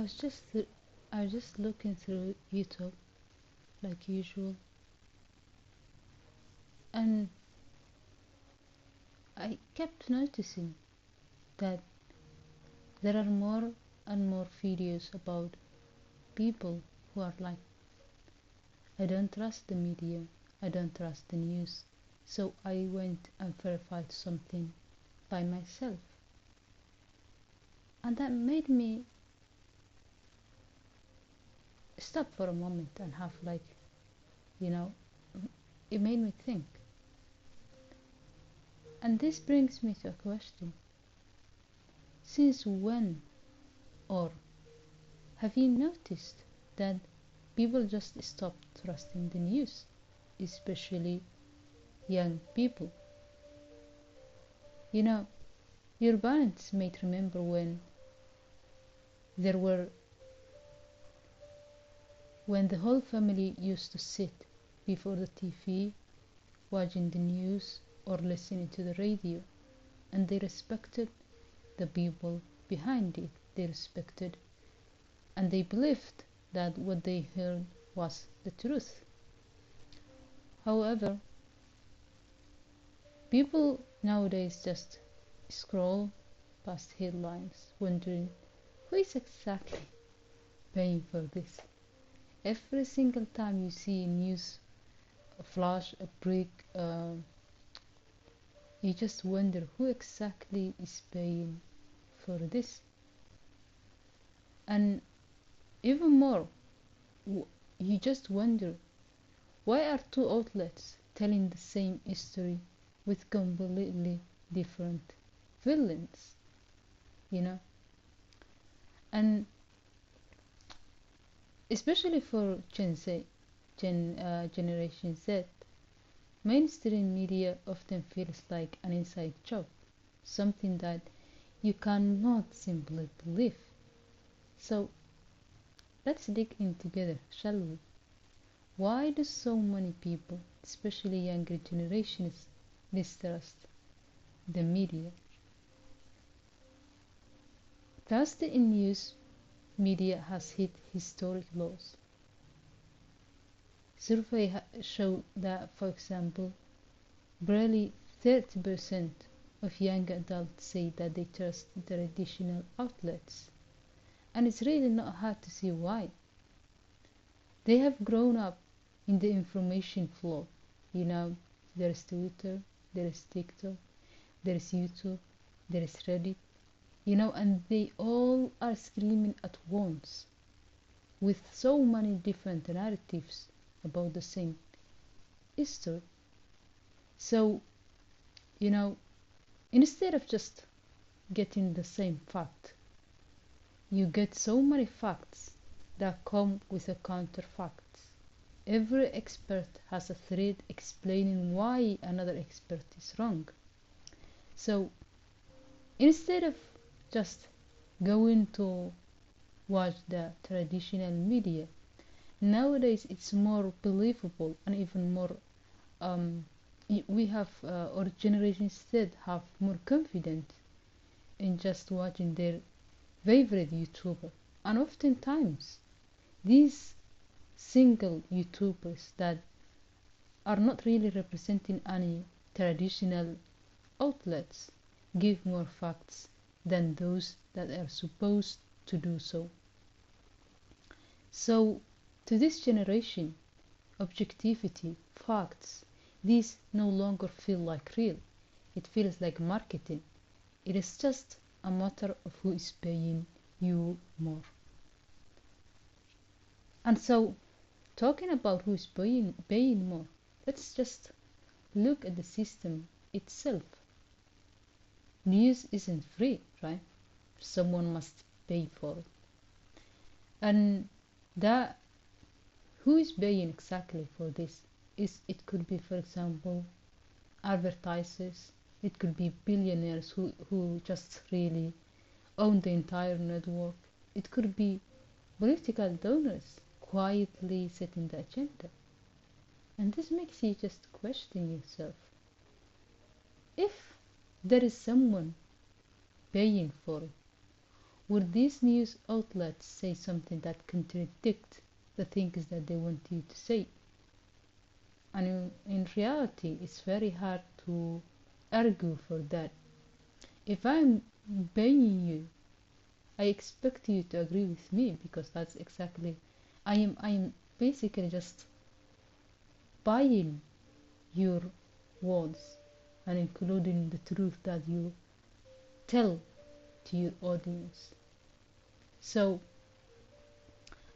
I was just looking through YouTube like usual, and I kept noticing that there are more and more videos about people who are like, I don't trust the media, I don't trust the news, so I went and verified something by myself. And that made me stop for a moment and have like, you know, it made me think. And this brings me to a question. Since when, or have you noticed that people just stop trusting the news, especially young people? You know, your parents might remember there were when the whole family used to sit before the TV watching the news or listening to the radio, and they respected the people behind it. They respected and they believed that what they heard was the truth. However, people nowadays just scroll past headlines wondering who is exactly paying for this. Every single time you see a news flash, a break, you just wonder who exactly is paying for this. And even more, you just wonder, why are two outlets telling the same history with completely different villains? You know? And especially for Generation Z, mainstream media often feels like an inside job, something that you cannot simply believe. So let's dig in together, shall we? Why do so many people, especially younger generations, distrust the media? Trust in news media has hit historic lows. Surveys show that, for example, barely 30% of young adults say that they trust traditional outlets, and it's really not hard to see why. They have grown up in the information flow. You know, there's Twitter, there's TikTok, there's YouTube, there's Reddit, and they all are screaming at once with so many different narratives about the same history. So, instead of just getting the same fact, you get so many facts that come with a counterfact. Every expert has a thread explaining why another expert is wrong. So instead of just going to watch the traditional media, nowadays it's more believable and even more we have our generation instead have more confidence in just watching their favorite YouTuber. And oftentimes these single YouTubers that are not really representing any traditional outlets give more facts than those that are supposed to do so. So, to this generation, objectivity, facts, these no longer feel like real. It feels like marketing. It is just a matter of who is paying you more. And so, talking about who is paying more, let's just look at the system itself. News isn't free, right? Someone must pay for it. And that who is paying exactly for this? It could be, for example, advertisers. It could be billionaires who just really own the entire network. It could be political donors quietly setting the agenda. And this makes you just question yourself. If there is someone paying for it, Would these news outlets say something that contradicts the things that they want you to say? And in reality, it's very hard to argue for that. If I'm paying you, I expect you to agree with me, because that's exactly I am basically just buying your words and including the truth that you tell to your audience. So,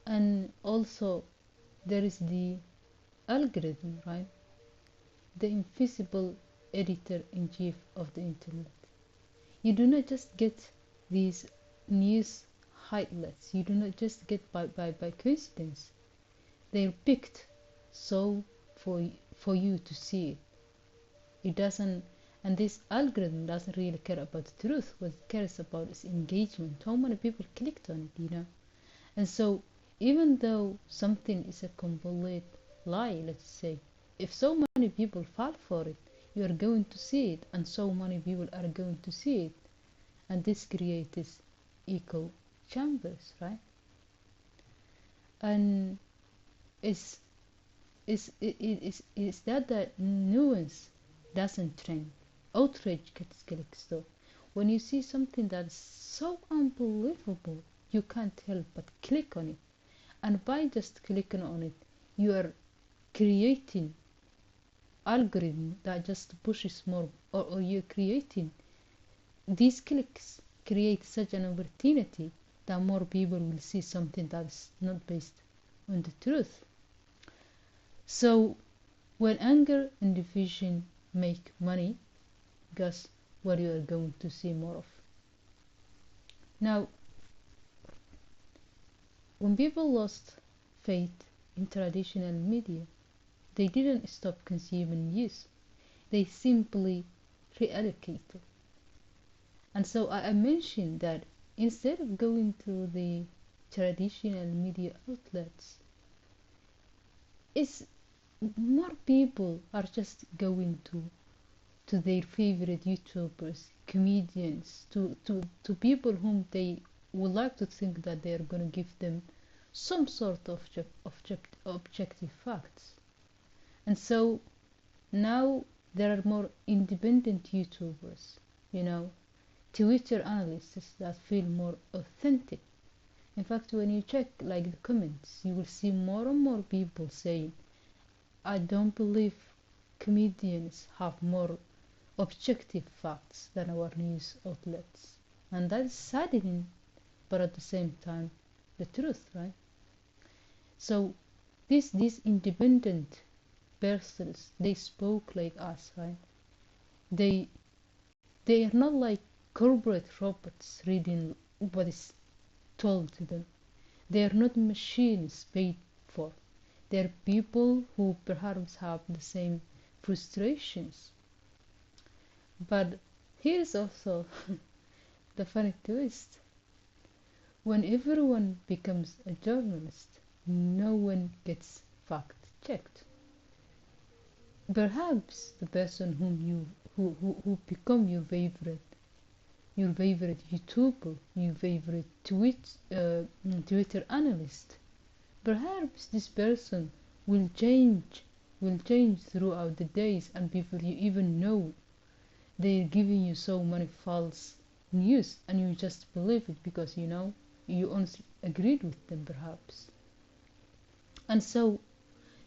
and also there is the algorithm, right? The invisible editor in chief of the internet. You do not just get these news highlights, you do not just get by coincidence. They're picked so for you to see it. It doesn't, and this algorithm doesn't really care about the truth. What it cares about is engagement. How many people clicked on it? And so, even though something is a complete lie, let's say, if so many people fall for it, you are going to see it, and so many people are going to see it, and this creates echo chambers, right? And is is that nuance doesn't trend. Outrage gets clicks though. When you see something that's so unbelievable, you can't help but click on it. And by just clicking on it, you are creating algorithm that just pushes more, or you're creating these clicks create such an opportunity that more people will see something that's not based on the truth. So when anger and division make money, guess what you are going to see more of. Now, when people lost faith in traditional media, they didn't stop consuming news. They simply reallocated. And so I mentioned that instead of going through the traditional media outlets, it's more people are just going to their favorite YouTubers, comedians, to people whom they would like to think that they are going to give them some sort of objective facts. And so now there are more independent YouTubers, you know, Twitter analysts that feel more authentic. In fact, when you check like the comments, you will see more and more people saying, I don't believe comedians have more objective facts than our news outlets. And that is saddening, but at the same time, the truth, right? So these independent persons, they spoke like us, right? They they are not like corporate robots reading what is told to them. They are not machines paid for. They are people who perhaps have the same frustrations. But here's also the funny twist. When everyone becomes a journalist, no one gets fact checked. Perhaps the person who become your favorite YouTuber, your favorite Twitter analyst, perhaps this person will change throughout the days, and before you even know, they're giving you so many false news, and you just believe it because you honestly agreed with them, perhaps. And so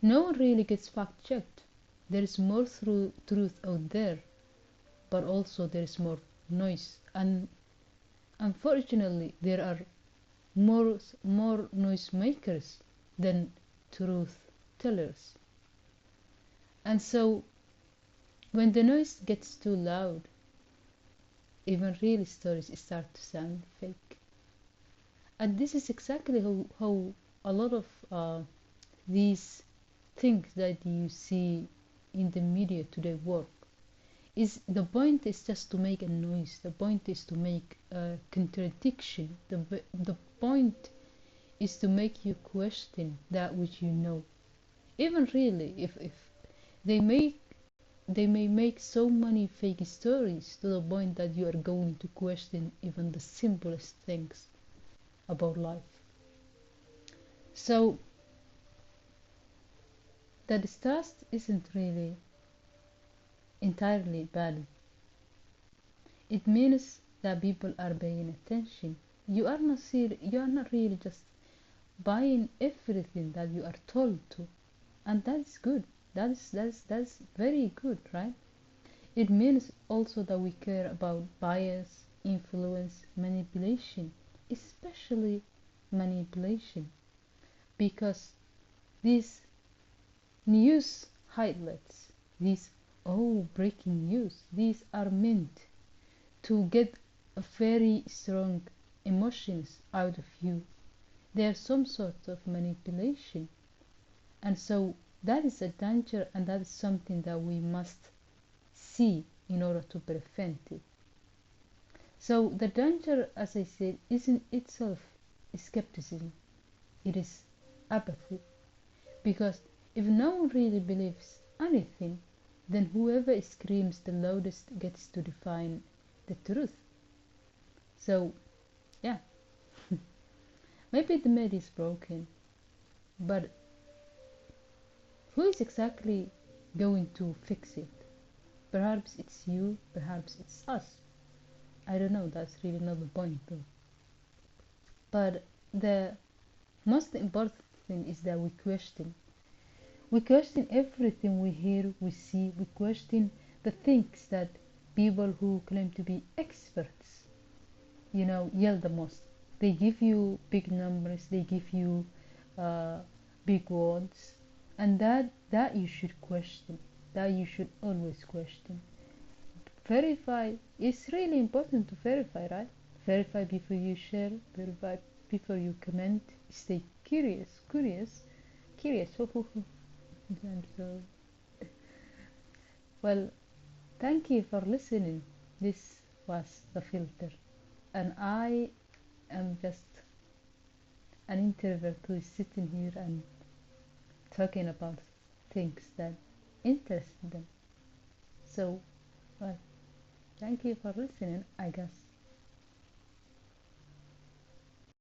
no one really gets fact checked. There is more truth out there, but also there is more noise, and unfortunately there are more noise makers than truth tellers. And so when the noise gets too loud, even real stories start to sound fake. And this is exactly how a lot of these things that you see in the media today work. Is the point is just to make a noise. The point is to make a contradiction. The point is to make you question that which you know. Even really, if they make they may make so many fake stories to the point that you are going to question even the simplest things about life. So the distrust isn't really entirely bad. It means that people are paying attention. You are not really just buying everything that you are told to, and that's good. That's very good, right? It means also that we care about bias, influence, manipulation, especially manipulation, because these news highlights, these breaking news, these are meant to get a very strong emotions out of you. They are some sort of manipulation, and so that is a danger, and that is something that we must see in order to prevent it. So the danger, as I said, isn't itself skepticism, it is apathy. Because if no one really believes anything, then whoever screams the loudest gets to define the truth. So, yeah, maybe the myth is broken, but who is exactly going to fix it? Perhaps it's you, perhaps it's us. I don't know, that's really not the point though. But the most important thing is that we question. We question everything we hear, we see, we question the things that people who claim to be experts, yell the most. They give you big numbers, they give you uh, big words, and that you should question, that you should always question. Verify. It's really important to verify, right? Verify before you share, verify before you comment. Stay curious. I'm so well. Thank you for listening. This was the filter, and I am just an introvert who is sitting here and talking about things that interest them. So, well, thank you for listening, I guess.